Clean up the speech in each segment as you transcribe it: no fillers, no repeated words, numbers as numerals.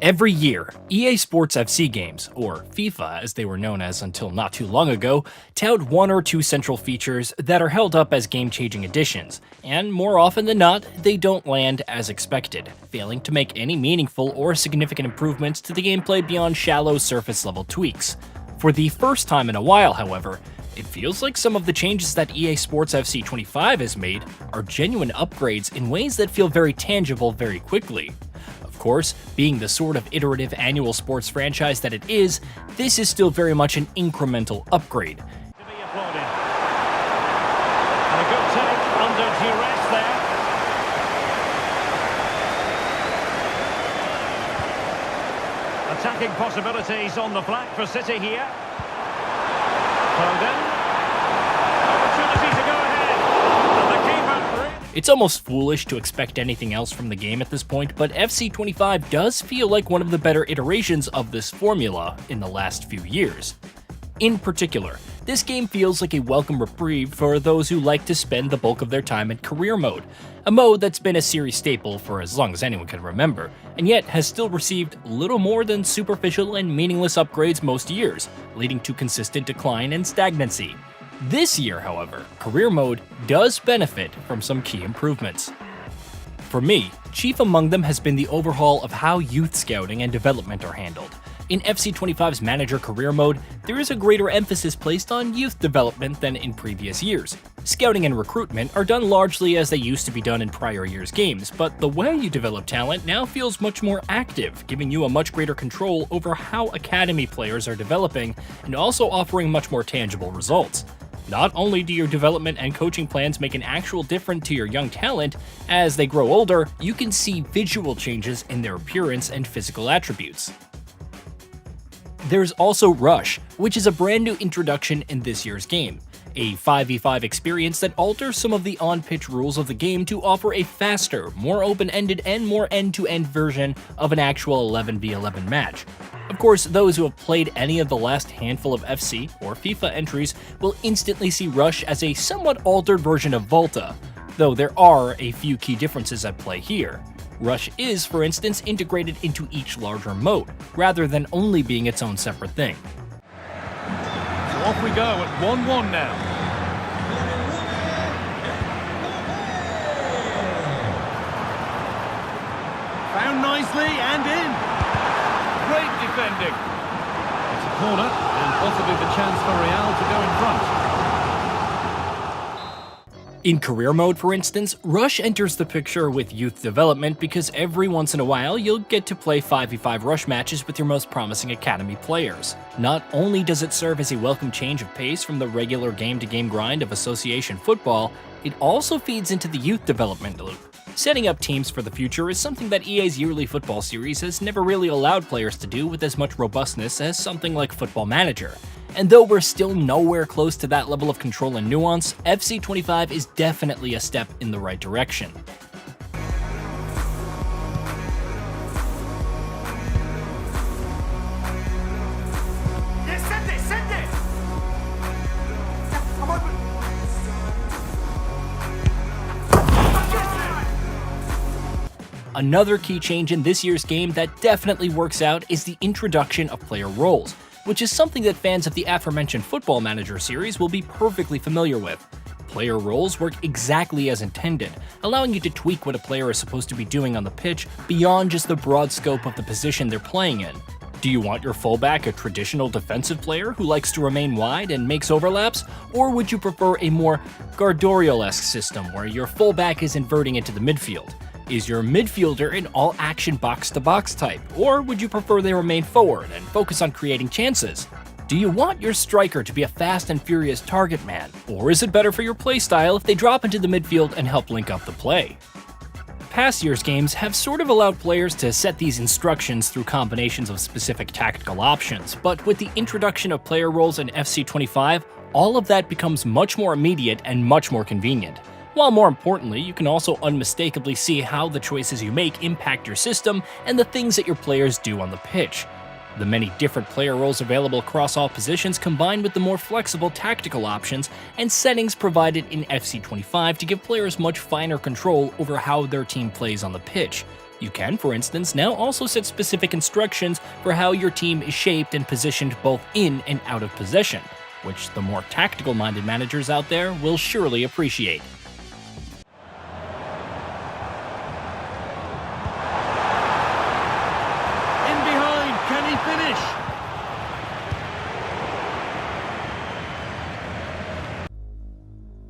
Every year, EA Sports FC games, or FIFA as they were known as until not too long ago, tout one or two central features that are held up as game-changing additions, and more often than not, they don't land as expected, failing to make any meaningful or significant improvements to the gameplay beyond shallow surface-level tweaks. For the first time in a while, however, it feels like some of the changes that EA Sports FC 25 has made are genuine upgrades in ways that feel very tangible very quickly. Of course, being the sort of iterative annual sports franchise that it is, this is still very much an incremental upgrade. To be applauded. And a good take under duress there. Attacking possibilities on the flank for City here. Foden. Opportunity to go ahead. And the keeper. It's almost foolish to expect anything else from the game at this point, but FC 25 does feel like one of the better iterations of this formula in the last few years. In particular, this game feels like a welcome reprieve for those who like to spend the bulk of their time in career mode, a mode that's been a series staple for as long as anyone can remember, and yet has still received little more than superficial and meaningless upgrades most years, leading to consistent decline and stagnancy. This year, however, career mode does benefit from some key improvements. For me, chief among them has been the overhaul of how youth scouting and development are handled. In FC 25's Manager Career Mode, there is a greater emphasis placed on youth development than in previous years. Scouting and recruitment are done largely as they used to be done in prior years' games, but the way you develop talent now feels much more active, giving you a much greater control over how academy players are developing and also offering much more tangible results. Not only do your development and coaching plans make an actual difference to your young talent, as they grow older, you can see visual changes in their appearance and physical attributes. There's also Rush, which is a brand new introduction in this year's game, a 5v5 experience that alters some of the on-pitch rules of the game to offer a faster, more open-ended, and more end-to-end version of an actual 11v11 match. Of course, those who have played any of the last handful of FC or FIFA entries will instantly see Rush as a somewhat altered version of Volta, though there are a few key differences at play here. Rush is, for instance, integrated into each larger mode, rather than only being its own separate thing. So off we go at 1-1 now. Found nicely and in. Great defending. It's a corner and possibly the chance for Real to go in front. In career mode, for instance, Rush enters the picture with youth development because every once in a while you'll get to play 5v5 Rush matches with your most promising academy players. Not only does it serve as a welcome change of pace from the regular game-to-game grind of association football, it also feeds into the youth development loop. Setting up teams for the future is something that EA's yearly football series has never really allowed players to do with as much robustness as something like Football Manager. And though we're still nowhere close to that level of control and nuance, FC 25 is definitely a step in the right direction. Another key change in this year's game that definitely works out is the introduction of player roles, which is something that fans of the aforementioned Football Manager series will be perfectly familiar with. Player roles work exactly as intended, allowing you to tweak what a player is supposed to be doing on the pitch beyond just the broad scope of the position they're playing in. Do you want your fullback a traditional defensive player who likes to remain wide and makes overlaps, or would you prefer a more Gardorial-esque system where your fullback is inverting into the midfield? Is your midfielder an all-action box-to-box type, or would you prefer they remain forward and focus on creating chances? Do you want your striker to be a fast and furious target man, or is it better for your playstyle if they drop into the midfield and help link up the play? Past year's games have sort of allowed players to set these instructions through combinations of specific tactical options, but with the introduction of player roles in FC 25, all of that becomes much more immediate and much more convenient. While more importantly, you can also unmistakably see how the choices you make impact your system and the things that your players do on the pitch. The many different player roles available across all positions combined with the more flexible tactical options and settings provided in FC 25 to give players much finer control over how their team plays on the pitch. You can, for instance, now also set specific instructions for how your team is shaped and positioned both in and out of possession, which the more tactical-minded managers out there will surely appreciate. In behind, can he finish?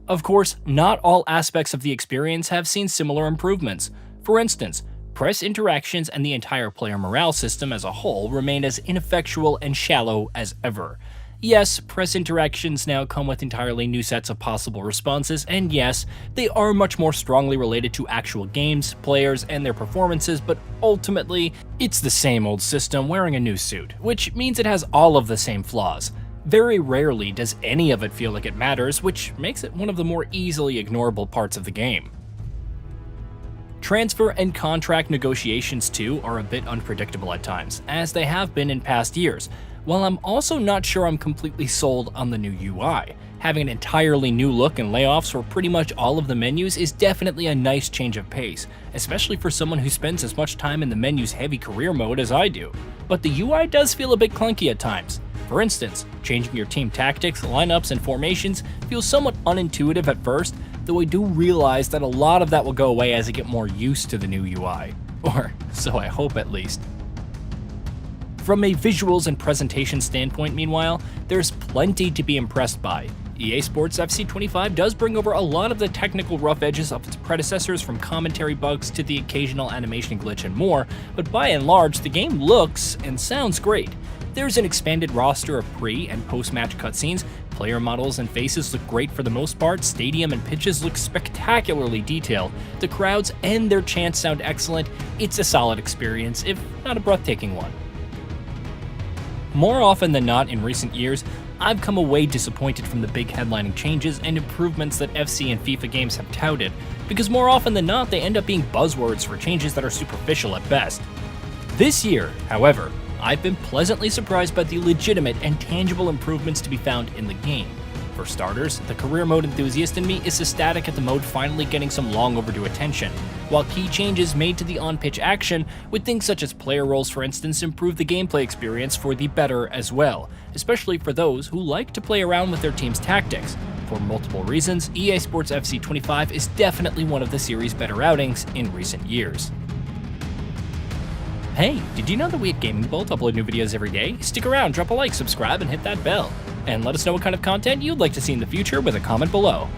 Of course, not all aspects of the experience have seen similar improvements. For instance, press interactions and the entire player morale system as a whole remain as ineffectual and shallow as ever. Yes, press interactions now come with entirely new sets of possible responses, and yes, they are much more strongly related to actual games, players, and their performances, but ultimately, it's the same old system wearing a new suit, which means it has all of the same flaws. Very rarely does any of it feel like it matters, which makes it one of the more easily ignorable parts of the game. Transfer and contract negotiations too are a bit unpredictable at times, as they have been in past years, while I'm also not sure I'm completely sold on the new UI. Having an entirely new look and layoffs for pretty much all of the menus is definitely a nice change of pace, especially for someone who spends as much time in the menu's heavy career mode as I do. But the UI does feel a bit clunky at times. For instance, changing your team tactics, lineups, and formations feels somewhat unintuitive at first, though I do realize that a lot of that will go away as I get more used to the new UI. Or so I hope, at least. From a visuals and presentation standpoint, meanwhile, there's plenty to be impressed by. EA Sports FC 25 does bring over a lot of the technical rough edges of its predecessors, from commentary bugs to the occasional animation glitch and more, but by and large, the game looks and sounds great. There's an expanded roster of pre- and post-match cutscenes, player models and faces look great for the most part, stadium and pitches look spectacularly detailed, the crowds and their chants sound excellent. It's a solid experience, if not a breathtaking one. More often than not in recent years, I've come away disappointed from the big headlining changes and improvements that FC and FIFA games have touted, because more often than not they end up being buzzwords for changes that are superficial at best. This year, however, I've been pleasantly surprised by the legitimate and tangible improvements to be found in the game. For starters, the career mode enthusiast in me is ecstatic at the mode finally getting some long overdue attention, while key changes made to the on-pitch action, with things such as player roles for instance, improve the gameplay experience for the better as well, especially for those who like to play around with their team's tactics. For multiple reasons, EA Sports FC 25 is definitely one of the series' better outings in recent years. Hey, did you know that we at Gaming Bolt upload new videos every day? Stick around, drop a like, subscribe, and hit that bell. And let us know what kind of content you'd like to see in the future with a comment below.